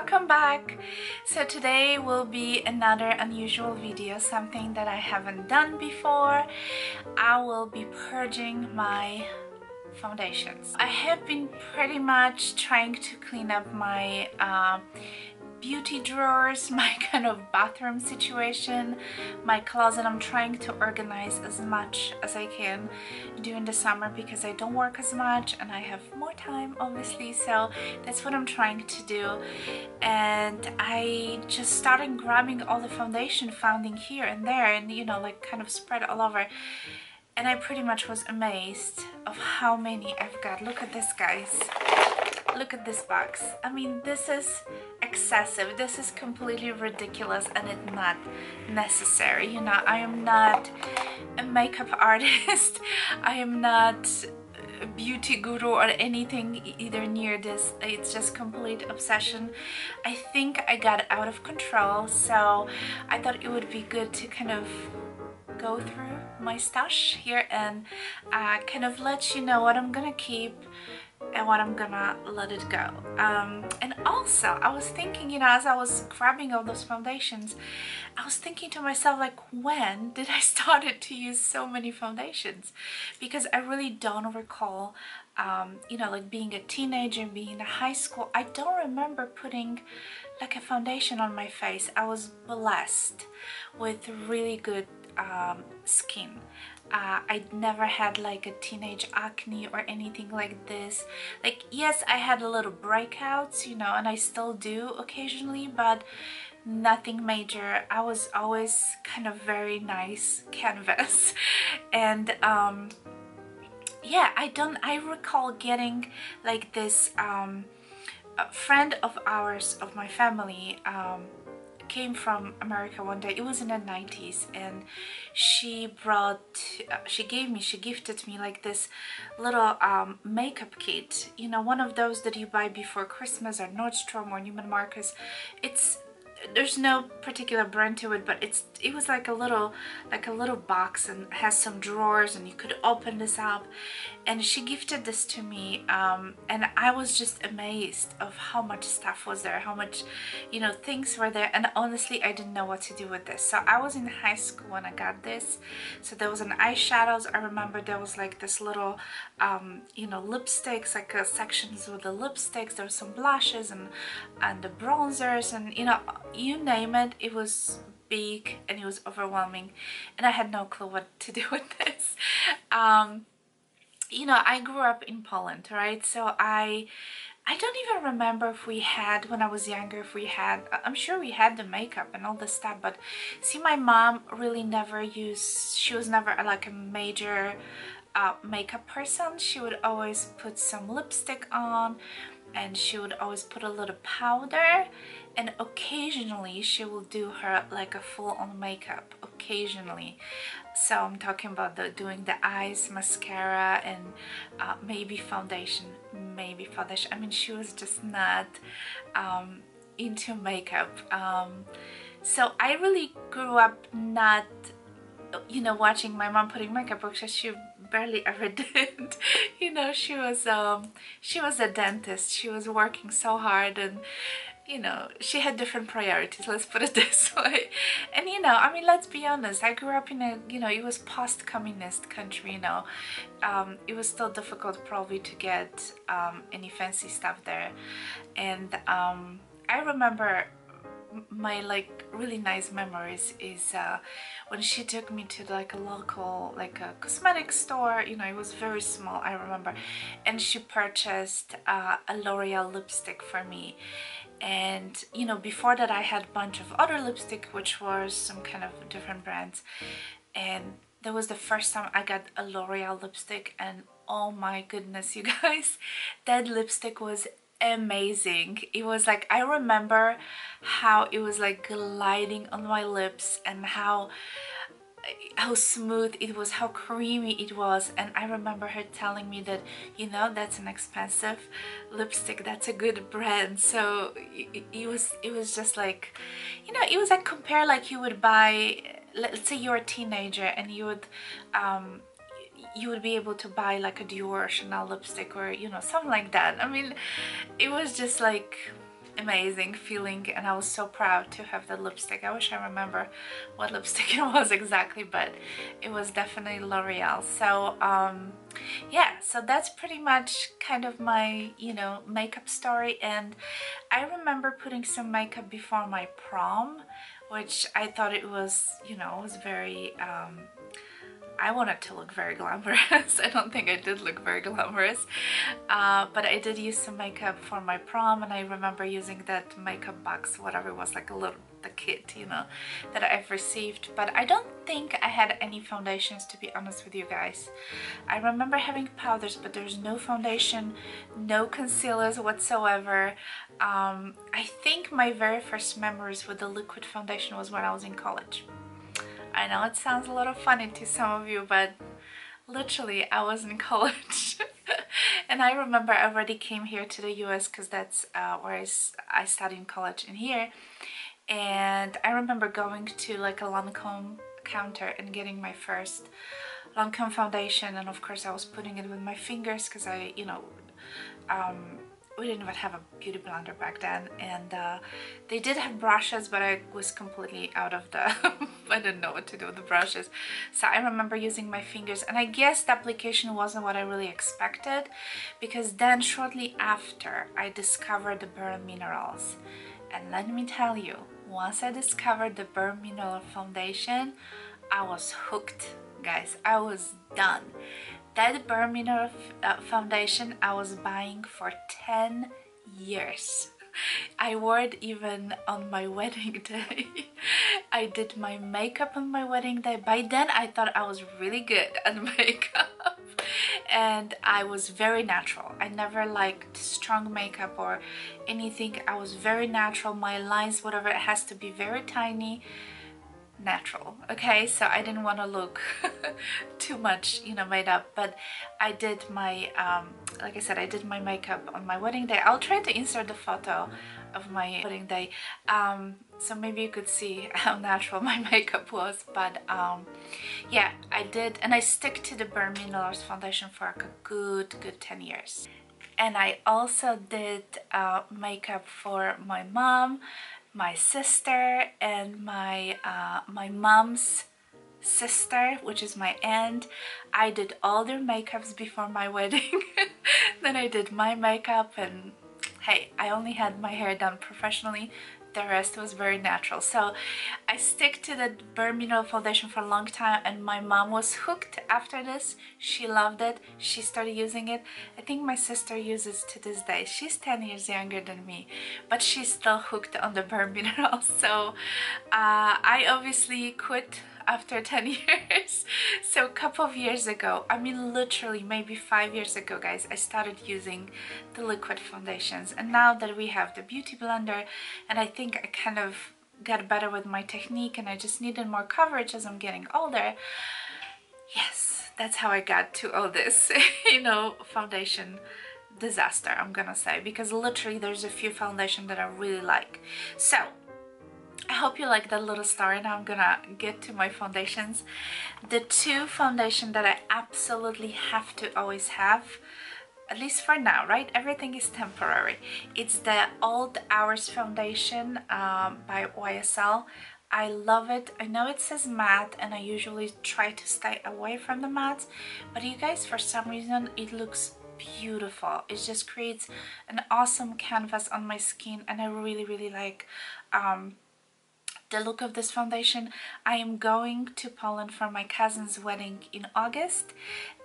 welcome back. So today will be another unusual video, something that I haven't done before. I will be purging my foundations. I have been pretty much trying to clean up my beauty drawers, my kind of bathroom situation, my closet. I'm trying to organize as much as I can during the summer because I don't work as much and I have more time, obviously, so that's what I'm trying to do. And I just started grabbing all the foundation found here and there, and you know, like kind of spread all over, and I pretty much was amazed of how many I've got. Look at this, guys. Look at this box. I mean, this is excessive. This is completely ridiculous and it's not necessary. You know, I am not a makeup artist. I am not a beauty guru or anything either near this. It's just complete obsession. I think I got out of control, so I thought it would be good to kind of go through my stash here and kind of let you know what I'm gonna keep and what I'm gonna let it go. And also I was thinking, you know, as I was grabbing all those foundations, I was thinking to myself, like, when did I started to use so many foundations? Because I really don't recall, you know, like being a teenager, being in high school, I don't remember putting like a foundation on my face. I was blessed with really good skin. I never had like a teenage acne or anything like this. Like, yes, I had a little breakouts, you know, and I still do occasionally, but nothing major. I was always kind of very nice canvas. And yeah, I recall getting like this a friend of ours, of my family, came from America one day. It was in the 90s, and she gifted me like this little makeup kit, you know, one of those that you buy before Christmas or Nordstrom or Neiman Marcus. There's no particular brand to it, but it was like a little box and has some drawers, and you could open this up. And she gifted this to me, and I was just amazed of how much stuff was there, how much, you know, things were there. And honestly, I didn't know what to do with this. So I was in high school when I got this. So there was an eyeshadows. I remember there was like this little you know, lipsticks, like sections with the lipsticks. There was some blushes and the bronzers, and you know, you name it. It was big and it was overwhelming, and I had no clue what to do with this. You know, I grew up in Poland, right? So I don't even remember if we had, when I was younger, if we had, I'm sure we had the makeup and all this stuff, but see, my mom really never used, she was never like a major makeup person. She would always put some lipstick on, and she would always put a little powder, and occasionally she will do her like a full-on makeup, occasionally. So I'm talking about doing the eyes, mascara, and maybe foundation. I mean, she was just not into makeup. So I really grew up not, you know, watching my mom putting makeup, because she barely ever did. You know, she was a dentist. She was working so hard, and you know, she had different priorities, let's put it this way. And you know, I mean, let's be honest, I grew up in a, you know, it was post-communist country, you know. It was still difficult probably to get any fancy stuff there. And I remember my like really nice memories is when she took me to like a local, like a cosmetic store, you know, it was very small, I remember, and she purchased a L'Oreal lipstick for me. And you know, before that I had a bunch of other lipstick, which was some kind of different brands, and that was the first time I got a L'Oreal lipstick, and oh my goodness, you guys, that lipstick was amazing. It was like, I remember how it was like gliding on my lips, and how smooth it was, how creamy it was. And I remember her telling me that, you know, that's an expensive lipstick, that's a good brand. So it was just like, you know, it was like, compare like you would buy, let's say you're a teenager and you would be able to buy like a Dior or Chanel lipstick, or you know, something like that. I mean, it was just like amazing feeling, and I was so proud to have the lipstick. I wish I remember what lipstick it was exactly, but it was definitely L'Oreal. So yeah, so that's pretty much kind of my, you know, makeup story. And I remember putting some makeup before my prom, which I thought it was, you know, was very I wanted to look very glamorous. I don't think I did look very glamorous, but I did use some makeup for my prom, and I remember using that makeup box, whatever it was, like a little, the kit, you know, that I've received. But I don't think I had any foundations, to be honest with you guys. I remember having powders, but there's no foundation, no concealers whatsoever. I think my very first memories with the liquid foundation was when I was in college. I know it sounds a little funny to some of you, but literally I was in college. And I remember I already came here to the US because that's where I studied in college in here. And I remember going to like a Lancome counter and getting my first Lancome foundation, and of course I was putting it with my fingers because I, you know, we didn't even have a beauty blender back then, and they did have brushes, but I was completely out of the I didn't know what to do with the brushes. So I remember using my fingers, and I guess the application wasn't what I really expected, because then shortly after I discovered the Bare Minerals. And let me tell you, once I discovered the Bare Mineral foundation, I was hooked, guys. I was done. That Bare Mineral foundation I was buying for 10 years. I wore it even on my wedding day. I did my makeup on my wedding day. By then I thought I was really good at makeup, and I was very natural. I never liked strong makeup or anything. I was very natural. My lines, whatever, it has to be very tiny, natural. Okay, so I didn't want to look too much, you know, made up. But I did my like I said, I did my makeup on my wedding day. I'll try to insert the photo of my wedding day, so maybe you could see how natural my makeup was. But yeah, I did, and I stick to the Bare Minerals foundation for like a good 10 years. And I also did makeup for my mom, my sister, and my my mom's sister, which is my aunt. I did all their makeups before my wedding. Then I did my makeup, and hey, I only had my hair done professionally. The rest was very natural. So I stick to the Bare Mineral foundation for a long time, and my mom was hooked after this. She loved it. She started using it. I think my sister uses to this day. She's 10 years younger than me, but she's still hooked on the Bare Mineral. So I obviously quit after 10 years. So a couple of years ago, I mean literally maybe 5 years ago, guys, I started using the liquid foundations. And now that we have the beauty blender, and I think I kind of got better with my technique, and I just needed more coverage as I'm getting older. Yes, that's how I got to all this, you know, foundation disaster, I'm gonna say, because literally there's a few foundations that I really like. So I hope you like that little story. Now I'm gonna get to my foundations. The two foundations that I absolutely have to always have, at least for now, right? Everything is temporary. It's the Old Hours foundation by YSL. I love it. I know it says matte, and I usually try to stay away from the mattes, but you guys, for some reason, it looks beautiful. It just creates an awesome canvas on my skin, and I really like the look of this foundation. I am going to Poland for my cousin's wedding in August,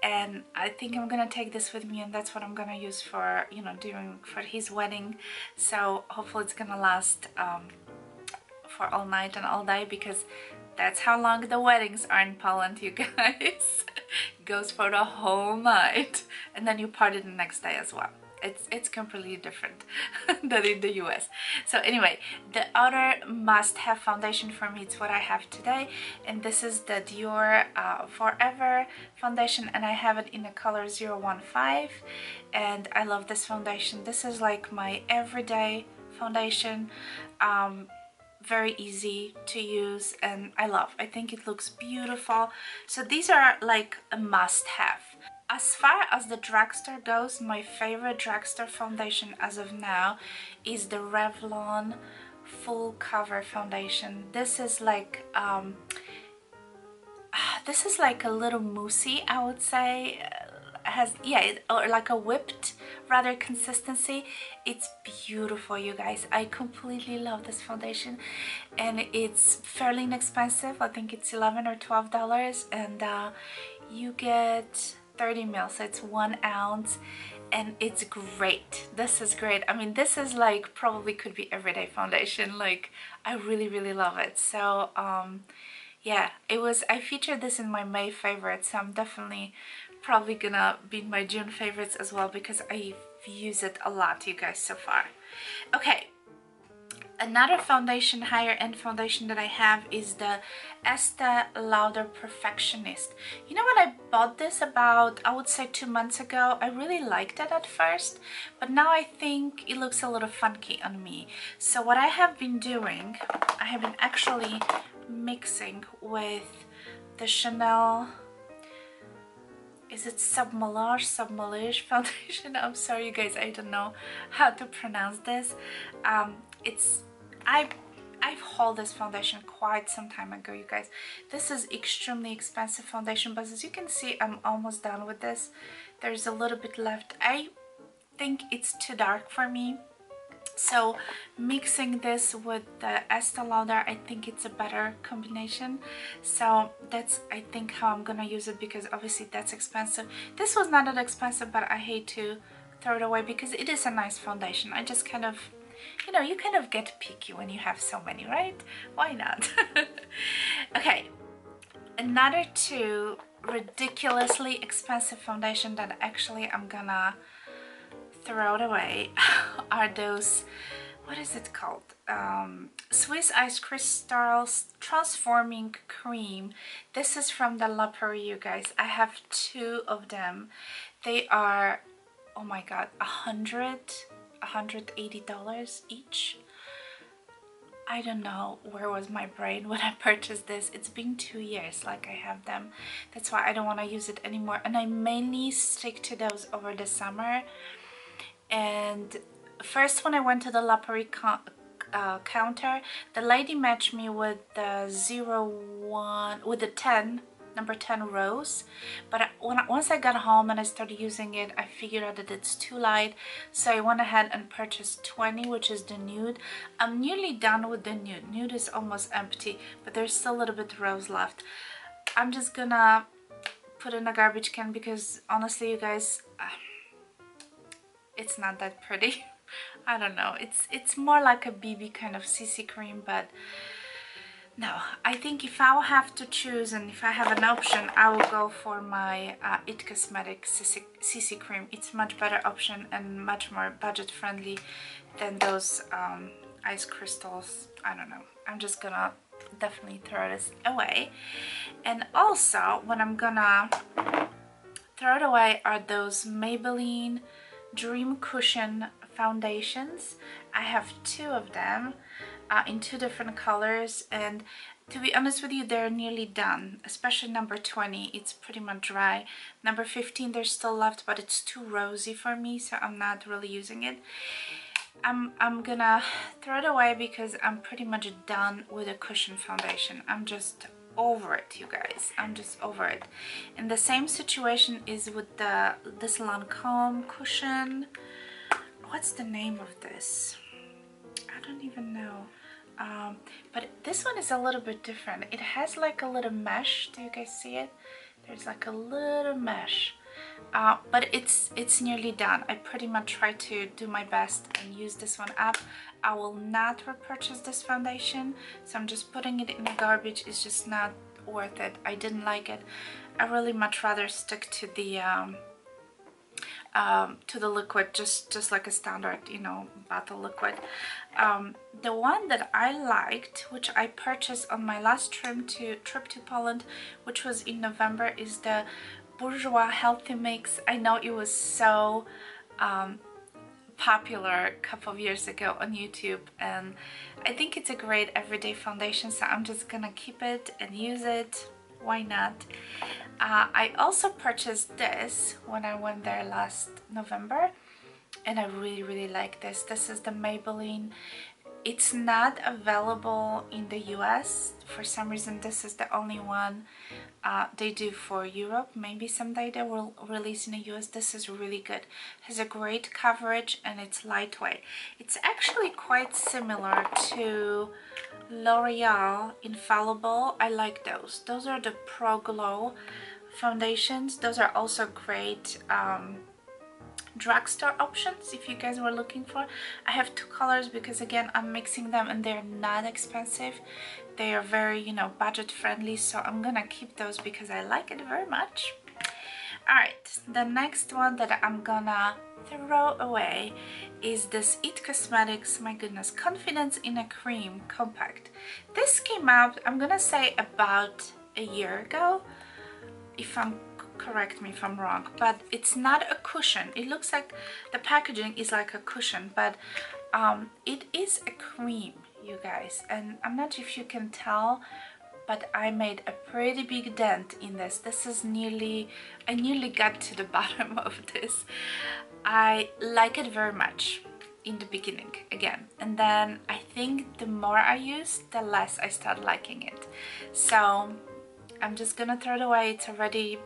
and I think I'm gonna take this with me, and that's what I'm gonna use for, you know, for his wedding. So hopefully it's gonna last for all night and all day, because that's how long the weddings are in Poland, you guys. It goes for the whole night, and then you party the next day as well. It's completely different than in the US. So anyway, the other must-have foundation for me, it's what I have today, and this is the Dior Forever foundation, and I have it in the color 015, and I love this foundation. This is like my everyday foundation. Very easy to use, and I think it looks beautiful. So these are like a must-have. As far as the drugstore goes, my favorite drugstore foundation as of now is the Revlon Full Cover Foundation. This is like a little moussey, I would say. Has, yeah, or like a whipped rather consistency. It's beautiful, you guys. I completely love this foundation, and it's fairly inexpensive. I think it's $11 or $12, and you get 30 mils, so it's 1 ounce, and it's great. This is great. I mean, this is like probably could be everyday foundation. Like, I really love it. So yeah, I featured this in my May favorites, so I'm definitely probably gonna be in my June favorites as well, because I've used it a lot, you guys, so far. Okay, another foundation, higher end foundation that I have is the Estee Lauder Perfectionist. You know what, I bought this about, I would say 2 months ago. I really liked it at first, but now I think it looks a little funky on me. So what I have been doing, I have been actually mixing with the Chanel, is it Submerge foundation? I'm sorry, you guys, I don't know how to pronounce this. I've hauled this foundation quite some time ago, you guys. This is extremely expensive foundation, but as you can see, I'm almost done with this. There's a little bit left. I think it's too dark for me. So mixing this with the Estee Lauder, I think it's a better combination. So that's, I think, how I'm gonna use it, because obviously that's expensive. This was not that expensive, but I hate to throw it away because it is a nice foundation. I just kind of, you know, you kind of get picky when you have so many, right? Why not? Okay, another two ridiculously expensive foundation that actually I'm gonna throw it away are those, what is it called, Swiss Ice Crystals Transforming Cream. This is from the La Prairie, you guys. I have 2 of them. They are, oh my god, $180 each. I don't know where was my brain when I purchased this. It's been 2 years like I have them. That's why I don't want to use it anymore, and I mainly stick to those over the summer. And first, when I went to the La Prairie counter, the lady matched me with the 01, with the 10, number 10 rose. But once I got home and I started using it, I figured out that it's too light. So I went ahead and purchased 20, which is the nude. I'm nearly done with the nude. Nude is almost empty, but there's still a little bit of rose left. I'm just gonna put it in a garbage can because honestly, you guys, it's not that pretty. I don't know, it's more like a BB kind of CC cream, but no, I think if I will have to choose and if I have an option, I will go for my It Cosmetics CC cream. It's much better option and much more budget friendly than those ice crystals. I don't know, I'm just gonna definitely throw this away. And also, what I'm gonna throw it away are those Maybelline Dream Cushion foundations. I have 2 of them in 2 different colors, and to be honest with you, they're nearly done, especially number 20. It's pretty much dry. Number 15, there's still left, but it's too rosy for me, so I'm not really using it. I'm gonna throw it away because I'm pretty much done with a cushion foundation. I'm just over it, you guys. I'm just over it. And the same situation is with this Lancome cushion. What's the name of this? I don't even know. But this one is a little bit different. It has like a little mesh. Do you guys see it? There's like a little mesh. But it's nearly done. I pretty much try to do my best and use this one up. I will not repurchase this foundation, so I'm just putting it in the garbage. It's just not worth it. I didn't like it. I really much rather stick to the liquid, just like a standard, you know, bottle liquid. The one that I liked, which I purchased on my last trip to Poland, which was in November, is the Bourjois Healthy Mix. I know it was so popular a couple of years ago on YouTube, and I think it's a great everyday foundation, so I'm just gonna keep it and use it. why not? I also purchased this when I went there last November, and I really like this. This is the Maybelline. It's not available in the US. For some reason, this is the only one they do for Europe. Maybe someday they will release in the US. This is really good. Has a great coverage and it's lightweight. It's actually quite similar to L'Oreal Infallible. I like those. Those are the Pro Glow foundations. Those are also great drugstore options if you guys were looking for. I have two colors because again I'm mixing them and they're not expensive. They are very, you know, budget friendly, so I'm gonna keep those because I like it very much. Alright, the next one that I'm gonna throw away is this It Cosmetics, my goodness, Confidence in a Cream Compact. This came out, I'm gonna say, about a year ago, if I'm correct me if I'm wrong, but it's not a cushion. It looks like the packaging is like a cushion, but it is a cream, you guys, and I'm not sure if you can tell, but I made a pretty big dent in this. This is I nearly got to the bottom of this. I like it very much in the beginning again, and then I think the more I use, the less I start liking it. So I'm just gonna throw it away. It's already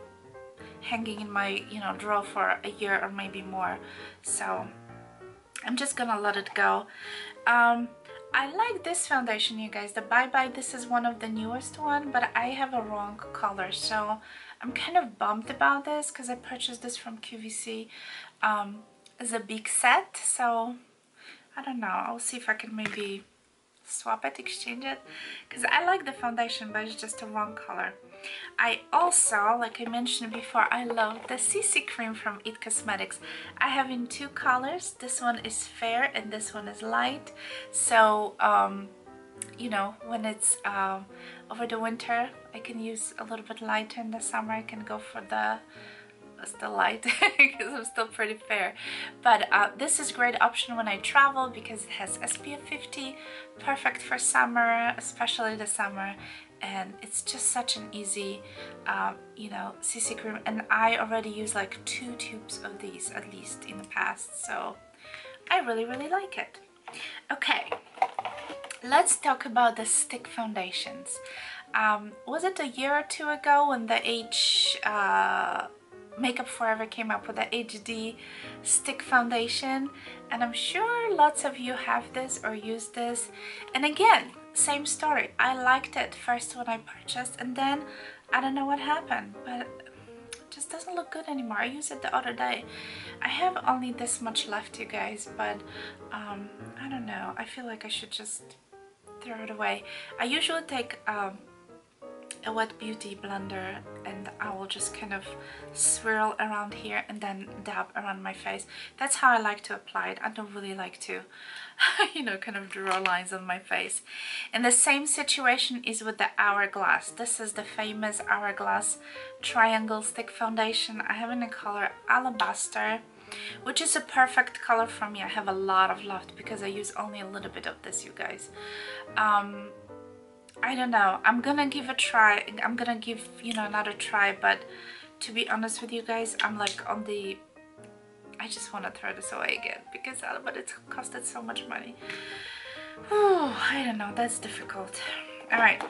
hanging in my, you know, drawer for a year or maybe more, so I'm just gonna let it go. I like this foundation, you guys, the Bye Bye. This is one of the newest one, but I have a wrong color, so I'm kind of bummed about this because I purchased this from QVC as a big set, so I don't know, I'll see if I can maybe swap it, exchange it, because I like the foundation, but it's just a wrong color. I also, like I mentioned before, I love the CC cream from It Cosmetics. I have in two colors. This one is fair and this one is light, so you know, when it's over the winter I can use a little bit lighter. In the summer I can go for the still light because I'm still pretty fair, but this is a great option when I travel because it has SPF 50, perfect for summer, especially the summer, and it's just such an easy you know, CC cream, and I already use like 2 tubes of these at least in the past, so I really like it. Okay, let's talk about the stick foundations. Was it a year or two ago when the Makeup Forever came up with the HD stick foundation, and I'm sure lots of you have this or use this, and again, same story. I liked it first when I purchased, and then I don't know what happened, but it just doesn't look good anymore. I used it the other day. I have only this much left, you guys, but I don't know, I feel like I should just throw it away. I usually take a wet beauty blender and I will just kind of swirl around here and then dab around my face. That's how I like to apply it. I don't really like to you know, kind of draw lines on my face. And the same situation is with the Hourglass. This is the famous Hourglass triangle stick foundation. I have in the color Alabaster, which is a perfect color for me. I have a lot of left because I use only a little bit of this, you guys. I don't know, I'm gonna give a try. I'm gonna give, you know, another try, but to be honest with you guys, I'm like on the, I just want to throw this away again because but it's costed so much money. Whew, I don't know, that's difficult. All right,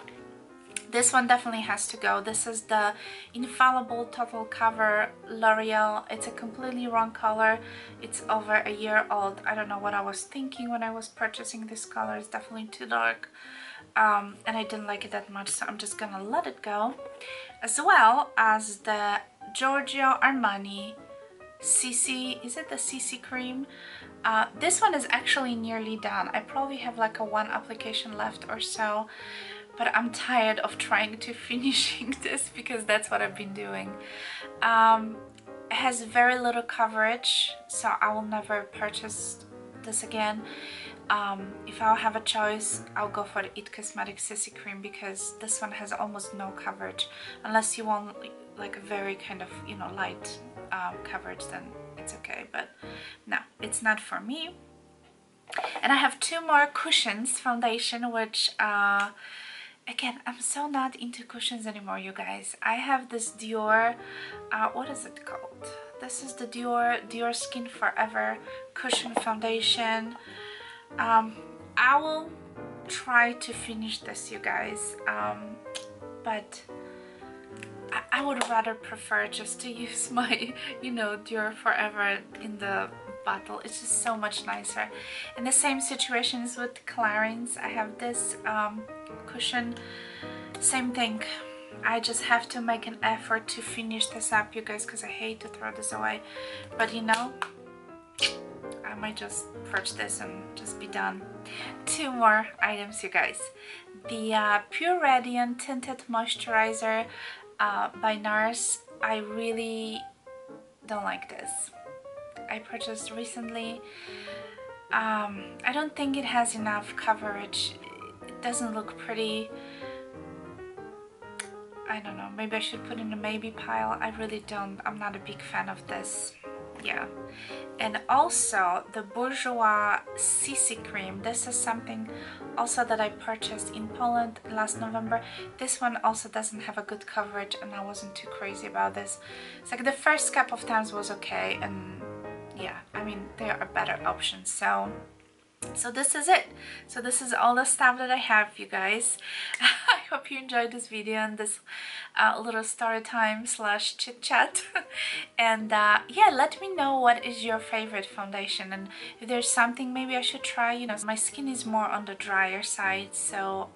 this one definitely has to go. This is the Infallible Total Cover L'Oreal. It's a completely wrong color. It's over a year old. I don't know what I was thinking when I was purchasing this color. It's definitely too dark. And I didn't like it that much, so I'm just gonna let it go. As well as the Giorgio Armani CC, is it the CC cream? This one is actually nearly done. I probably have like a 1 application left or so, but I'm tired of trying to finishing this because that's what I've been doing. It has very little coverage, so I will never purchase this again. If I'll have a choice, I'll go for the It Cosmetics CC cream because this one has almost no coverage. Unless you want like a very kind of, you know, light coverage, then it's okay, but no, it's not for me. And I have 2 more Cushions foundation, which again, I'm so not into cushions anymore, you guys. I have this Dior, what is it called? This is the Dior Skin Forever Cushion Foundation. I will try to finish this, you guys, but I would rather prefer just to use my, you know, Dior Forever in the bottle. It's just so much nicer. And the same situation is with Clarins. I have this cushion, same thing. I just have to make an effort to finish this up, you guys, because I hate to throw this away. But you know, I might just purge this and just be done. 2 more items, you guys. The Pure Radiant Tinted Moisturizer by NARS. I really don't like this. I purchased recently. I don't think it has enough coverage. It doesn't look pretty. I don't know, maybe I should put in a maybe pile. I really don't. I'm not a big fan of this. Yeah. And also the Bourjois CC cream. This is something also that I purchased in Poland last November. This one also doesn't have a good coverage, and I wasn't too crazy about this. It's like the first couple of times was okay, and yeah, I mean, there are better options. So this is it. So this is all the stuff that I have, you guys. I hope you enjoyed this video and this little story time slash chit chat. And yeah, let me know what is your favorite foundation, and if there's something maybe I should try. You know, my skin is more on the drier side, so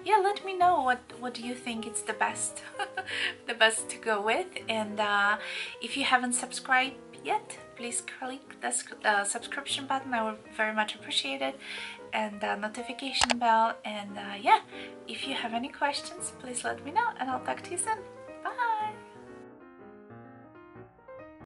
yeah, let me know what do you think is the best the best to go with. And if you haven't subscribed yet, please click the subscription button. I would very much appreciate it, and the notification bell. And yeah, if you have any questions, please let me know, and I'll talk to you soon.